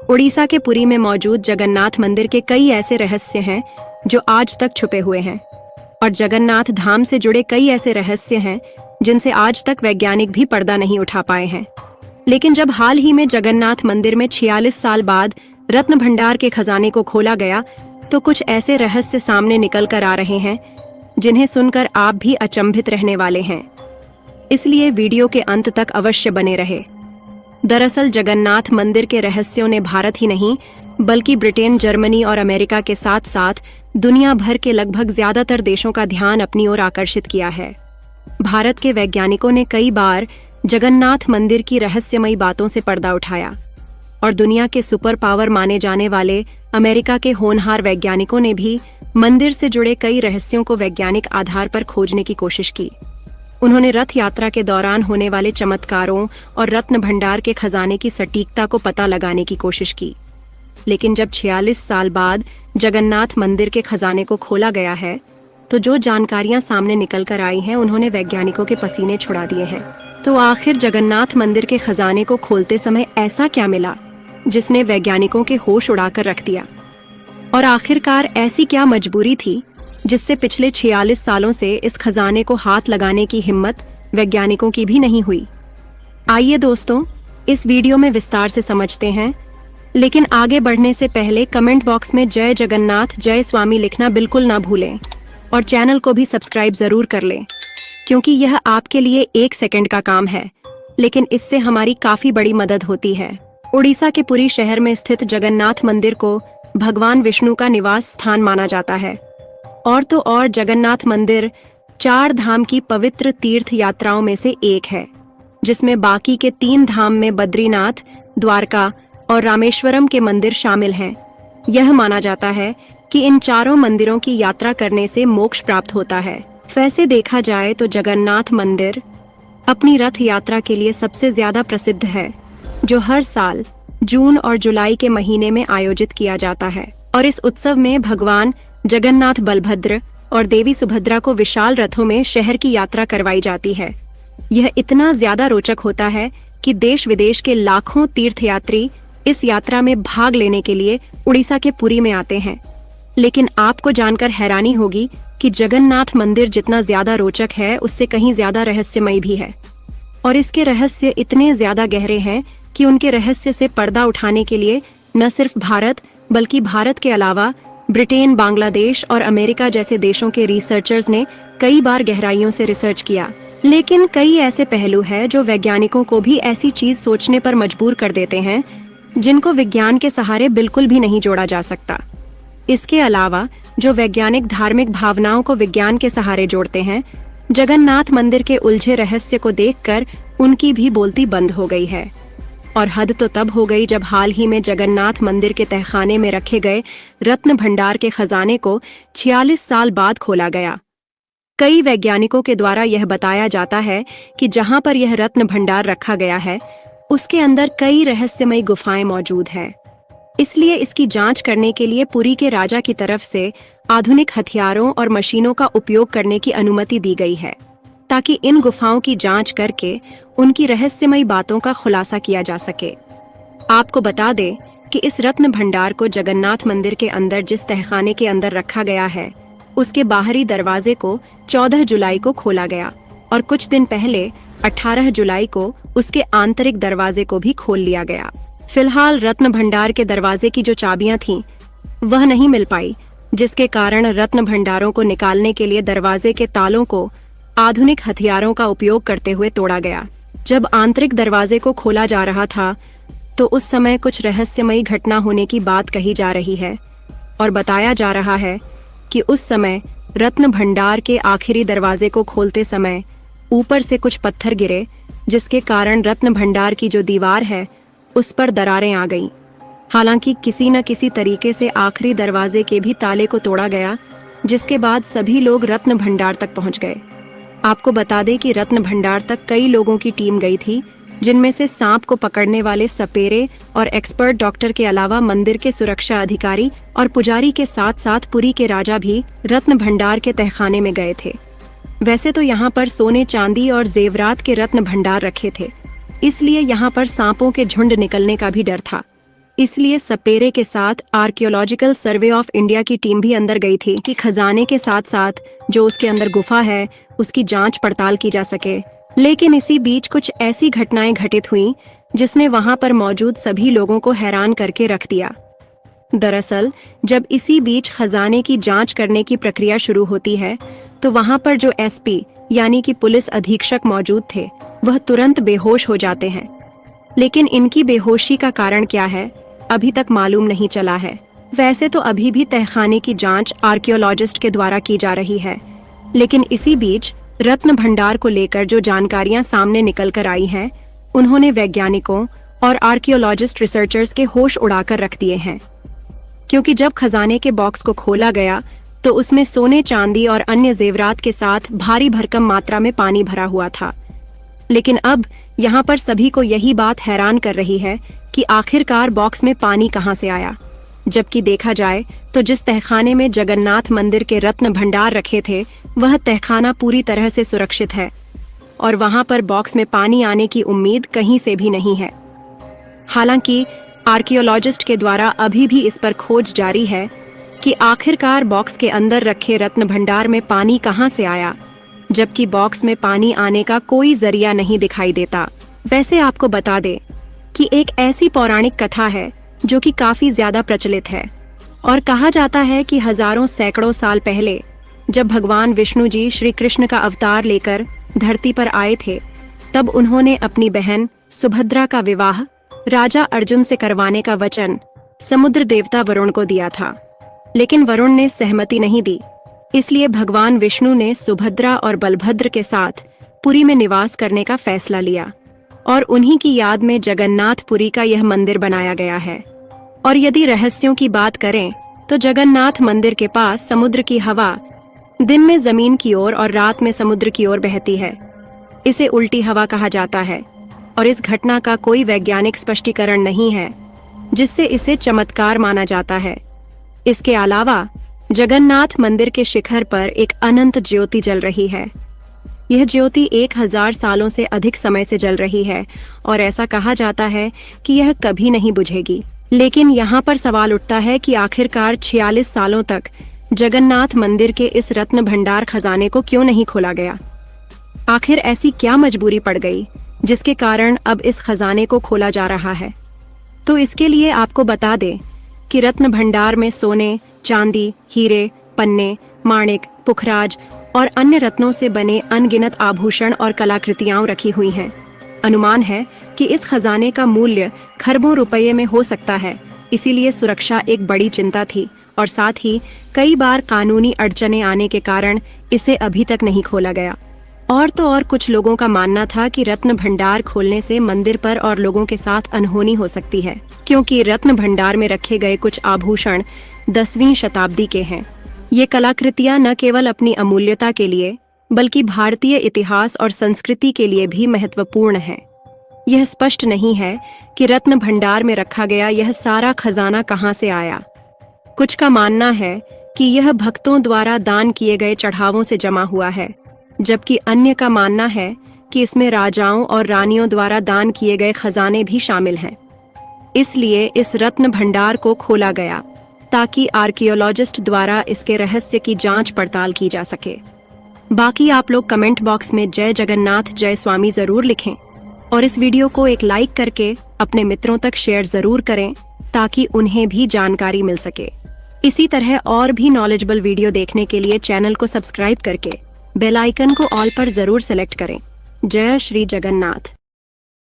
उड़ीसा के पुरी में मौजूद जगन्नाथ मंदिर के कई ऐसे रहस्य हैं जो आज तक छुपे हुए हैं, और जगन्नाथ धाम से जुड़े कई ऐसे रहस्य हैं जिनसे आज तक वैज्ञानिक भी पर्दा नहीं उठा पाए हैं। लेकिन जब हाल ही में जगन्नाथ मंदिर में 46 साल बाद रत्न भंडार के खजाने को खोला गया, तो कुछ ऐसे रहस्य सामने निकल कर आ रहे हैं जिन्हें सुनकर आप भी अचंभित रहने वाले हैं। इसलिए वीडियो के अंत तक अवश्य बने रहे। दरअसल जगन्नाथ मंदिर के रहस्यों ने भारत ही नहीं बल्कि ब्रिटेन, जर्मनी और अमेरिका के साथ साथ दुनिया भर के लगभग ज्यादातर देशों का ध्यान अपनी ओर आकर्षित किया है। भारत के वैज्ञानिकों ने कई बार जगन्नाथ मंदिर की रहस्यमयी बातों से पर्दा उठाया, और दुनिया के सुपर पावर माने जाने वाले अमेरिका के होनहार वैज्ञानिकों ने भी मंदिर से जुड़े कई रहस्यों को वैज्ञानिक आधार पर खोजने की कोशिश की। उन्होंने रथ यात्रा के दौरान होने वाले चमत्कारों और रत्न भंडार के खजाने की सटीकता को पता लगाने की कोशिश की। लेकिन जब 46 साल बाद जगन्नाथ मंदिर के खजाने को खोला गया है, तो जो जानकारियां सामने निकल कर आई हैं उन्होंने वैज्ञानिकों के पसीने छुड़ा दिए हैं। तो आखिर जगन्नाथ मंदिर के खजाने को खोलते समय ऐसा क्या मिला जिसने वैज्ञानिकों के होश उड़ाकर रख दिया? और आखिरकार ऐसी क्या मजबूरी थी जिससे पिछले 46 सालों से इस खजाने को हाथ लगाने की हिम्मत वैज्ञानिकों की भी नहीं हुई? आइए दोस्तों, इस वीडियो में विस्तार से समझते हैं। लेकिन आगे बढ़ने से पहले कमेंट बॉक्स में जय जगन्नाथ जय स्वामी लिखना बिल्कुल ना भूलें, और चैनल को भी सब्सक्राइब जरूर कर लें, क्योंकि यह आपके लिए 1 सेकंड का काम है, लेकिन इससे हमारी काफी बड़ी मदद होती है। उड़ीसा के पुरी शहर में स्थित जगन्नाथ मंदिर को भगवान विष्णु का निवास स्थान माना जाता है। और तो और जगन्नाथ मंदिर 4 धाम की पवित्र तीर्थ यात्राओं में से एक है, जिसमें बाकी के 3 धाम में बद्रीनाथ, द्वारका और रामेश्वरम के मंदिर शामिल हैं। यह माना जाता है कि इन चारों मंदिरों की यात्रा करने से मोक्ष प्राप्त होता है। वैसे देखा जाए तो जगन्नाथ मंदिर अपनी रथ यात्रा के लिए सबसे ज्यादा प्रसिद्ध है, जो हर साल जून और जुलाई के महीने में आयोजित किया जाता है। और इस उत्सव में भगवान जगन्नाथ, बलभद्र और देवी सुभद्रा को विशाल रथों में शहर की यात्रा करवाई जाती है। यह इतना ज्यादा रोचक होता है कि देश विदेश के लाखों तीर्थयात्री इस यात्रा में भाग लेने के लिए उड़ीसा के पुरी में आते हैं। लेकिन आपको जानकर हैरानी होगी कि जगन्नाथ मंदिर जितना ज्यादा रोचक है, उससे कहीं ज्यादा रहस्यमयी भी है। और इसके रहस्य इतने ज्यादा गहरे हैं कि उनके रहस्य से पर्दा उठाने के लिए न सिर्फ भारत बल्कि भारत के अलावा ब्रिटेन, बांग्लादेश और अमेरिका जैसे देशों के रिसर्चर्स ने कई बार गहराइयों से रिसर्च किया। लेकिन कई ऐसे पहलू हैं जो वैज्ञानिकों को भी ऐसी चीज सोचने पर मजबूर कर देते हैं जिनको विज्ञान के सहारे बिल्कुल भी नहीं जोड़ा जा सकता। इसके अलावा जो वैज्ञानिक धार्मिक भावनाओं को विज्ञान के सहारे जोड़ते हैं, जगन्नाथ मंदिर के उलझे रहस्य को देखकर उनकी भी बोलती बंद हो गई है। और हद तो तब हो गई जब हाल ही में जगन्नाथ मंदिर के तहखाने में रखे गए रत्न भंडार के खजाने को 46 साल बाद खोला गया। कई वैज्ञानिकों के द्वारा यह बताया जाता है कि जहां पर यह रत्न भंडार रखा गया है, उसके अंदर कई रहस्यमयी गुफाएं मौजूद हैं। इसलिए इसकी जांच करने के लिए पुरी के राजा की तरफ से आधुनिक हथियारों और मशीनों का उपयोग करने की अनुमति दी गई है, ताकि इन गुफाओं की जांच करके उनकी रहस्यमयी बातों का खुलासा किया जा सके। आपको बता दें कि इस रत्न भंडार को जगन्नाथ मंदिर के अंदर जिस तहखाने के अंदर रखा गया है, उसके बाहरी दरवाजे को 14 जुलाई को खोला गया, और कुछ दिन पहले 18 जुलाई को उसके आंतरिक दरवाजे को भी खोल लिया गया। फिलहाल रत्न भंडार के दरवाजे की जो चाबियां थीं, वह नहीं मिल पाई, जिसके कारण रत्न भंडारों को निकालने के लिए दरवाजे के तालों को आधुनिक हथियारों का उपयोग करते हुए तोड़ा गया। जब आंतरिक दरवाजे को खोला जा रहा था, तो उस समय कुछ रहस्यमयी घटना होने की बात कही जा रही है, और बताया जा रहा है कि उस समय रत्न भंडार के आखिरी दरवाजे को खोलते समय ऊपर से कुछ पत्थर गिरे, जिसके कारण रत्न भंडार की जो दीवार है उस पर दरारें आ गईं। हालांकि किसी न किसी तरीके से आखिरी दरवाजे के भी ताले को तोड़ा गया, जिसके बाद सभी लोग रत्न भंडार तक पहुंच गए। आपको बता दें कि रत्न भंडार तक कई लोगों की टीम गई थी, जिनमें से सांप को पकड़ने वाले सपेरे और एक्सपर्ट डॉक्टर के अलावा मंदिर के सुरक्षा अधिकारी और पुजारी के साथ साथ पुरी के राजा भी रत्न भंडार के तहखाने में गए थे। वैसे तो यहाँ पर सोने, चांदी और जेवरात के रत्न भंडार रखे थे, इसलिए यहाँ पर सांपों के झुंड निकलने का भी डर था। इसलिए सपेरे के साथ आर्कियोलॉजिकल सर्वे ऑफ इंडिया की टीम भी अंदर गई थी कि खजाने के साथ साथ जो उसके अंदर गुफा है उसकी जांच पड़ताल की जा सके। लेकिन इसी बीच कुछ ऐसी घटनाएं घटित हुई जिसने वहां पर मौजूद सभी लोगों को हैरान करके रख दिया। दरअसल जब इसी बीच खजाने की जांच करने की प्रक्रिया शुरू होती है तो वहां पर जो एसपी यानी कि पुलिस अधीक्षक मौजूद थे वह तुरंत बेहोश हो जाते हैं। लेकिन इनकी बेहोशी का कारण क्या है अभी तक मालूम नहीं चला है। वैसे तो अभी भी तहखाने की जांच आर्कियोलॉजिस्ट के द्वारा की जा रही है, लेकिन इसी बीच रत्न भंडार को लेकर जो जानकारियां सामने निकल कर आई हैं उन्होंने वैज्ञानिकों और आर्कियोलॉजिस्ट रिसर्चर्स के होश उड़ाकर रख दिए हैं। क्योंकि जब खजाने के बॉक्स को खोला गया तो उसमें सोने चांदी और अन्य जेवरात के साथ भारी भरकम मात्रा में पानी भरा हुआ था। लेकिन अब यहाँ पर सभी को यही बात हैरान कर रही है कि आखिरकार बॉक्स में पानी कहाँ से आया, जबकि देखा जाए तो जिस तहखाने में जगन्नाथ मंदिर के रत्न भंडार रखे थे वह तहखाना पूरी तरह से सुरक्षित है और वहां पर बॉक्स में पानी आने की उम्मीद कहीं से भी नहीं है। हालांकि आर्कियोलॉजिस्ट के द्वारा अभी भी इस पर खोज जारी है कि आखिरकार बॉक्स के अंदर रखे रत्न भंडार में पानी कहां से आया, जबकि बॉक्स में पानी आने का कोई जरिया नहीं दिखाई देता। वैसे आपको बता दे कि एक ऐसी पौराणिक कथा है जो कि काफी ज्यादा प्रचलित है और कहा जाता है कि हजारों सैकड़ों साल पहले जब भगवान विष्णु जी श्री कृष्ण का अवतार लेकर धरती पर आए थे तब उन्होंने अपनी बहन सुभद्रा का विवाह राजा अर्जुन से करवाने का वचन समुद्र देवता वरुण को दिया था। लेकिन वरुण ने सहमति नहीं दी, इसलिए भगवान विष्णु ने सुभद्रा और बलभद्र के साथ पुरी में निवास करने का फैसला लिया और उन्हीं की याद में जगन्नाथपुरी का यह मंदिर बनाया गया है। और यदि रहस्यों की बात करें तो जगन्नाथ मंदिर के पास समुद्र की हवा दिन में जमीन की ओर और रात में समुद्र की ओर बहती है। इसे उल्टी हवा कहा जाता है और इस घटना का कोई वैज्ञानिक स्पष्टीकरण नहीं है, जिससे इसे चमत्कार माना जाता है। इसके अलावा जगन्नाथ मंदिर के शिखर पर एक अनंत ज्योति जल रही है। यह ज्योति 1000 सालों से अधिक समय से जल रही है और ऐसा कहा जाता है कि यह कभी नहीं बुझेगी। लेकिन यहाँ पर सवाल उठता है कि आखिरकार 46 सालों तक जगन्नाथ मंदिर के इस रत्न भंडार खजाने को क्यों नहीं खोला गया। आखिर ऐसी क्या मजबूरी पड़ गई जिसके कारण अब इस खजाने को खोला जा रहा है। तो इसके लिए आपको बता दें कि रत्न भंडार में सोने, चांदी, हीरे, पन्ने, माणिक, पुखराज और अन्य रत्नों से बने अनगिनत आभूषण और कलाकृतियां रखी हुई हैं। अनुमान है कि इस खजाने का मूल्य खरबों रुपये में हो सकता है, इसीलिए सुरक्षा एक बड़ी चिंता थी और साथ ही कई बार कानूनी अड़चने आने के कारण इसे अभी तक नहीं खोला गया। और तो और कुछ लोगों का मानना था कि रत्न भंडार खोलने से मंदिर पर और लोगों के साथ अनहोनी हो सकती है, क्योंकि रत्न भंडार में रखे गए कुछ आभूषण 10वीं शताब्दी के हैं। ये कलाकृतियां न केवल अपनी अमूल्यता के लिए बल्कि भारतीय इतिहास और संस्कृति के लिए भी महत्वपूर्ण है। यह स्पष्ट नहीं है कि रत्न भंडार में रखा गया यह सारा खजाना कहां से आया। कुछ का मानना है कि यह भक्तों द्वारा दान किए गए चढ़ावों से जमा हुआ है, जबकि अन्य का मानना है कि इसमें राजाओं और रानियों द्वारा दान किए गए खजाने भी शामिल हैं। इसलिए इस रत्न भंडार को खोला गया ताकि आर्कियोलॉजिस्ट द्वारा इसके रहस्य की जांच पड़ताल की जा सके। बाकी आप लोग कमेंट बॉक्स में जय जगन्नाथ जय स्वामी जरूर लिखें और इस वीडियो को एक लाइक करके अपने मित्रों तक शेयर जरूर करें ताकि उन्हें भी जानकारी मिल सके। इसी तरह और भी नॉलेजेबल वीडियो देखने के लिए चैनल को सब्सक्राइब करके बेल आइकन को ऑल पर जरूर सेलेक्ट करें। जय श्री जगन्नाथ।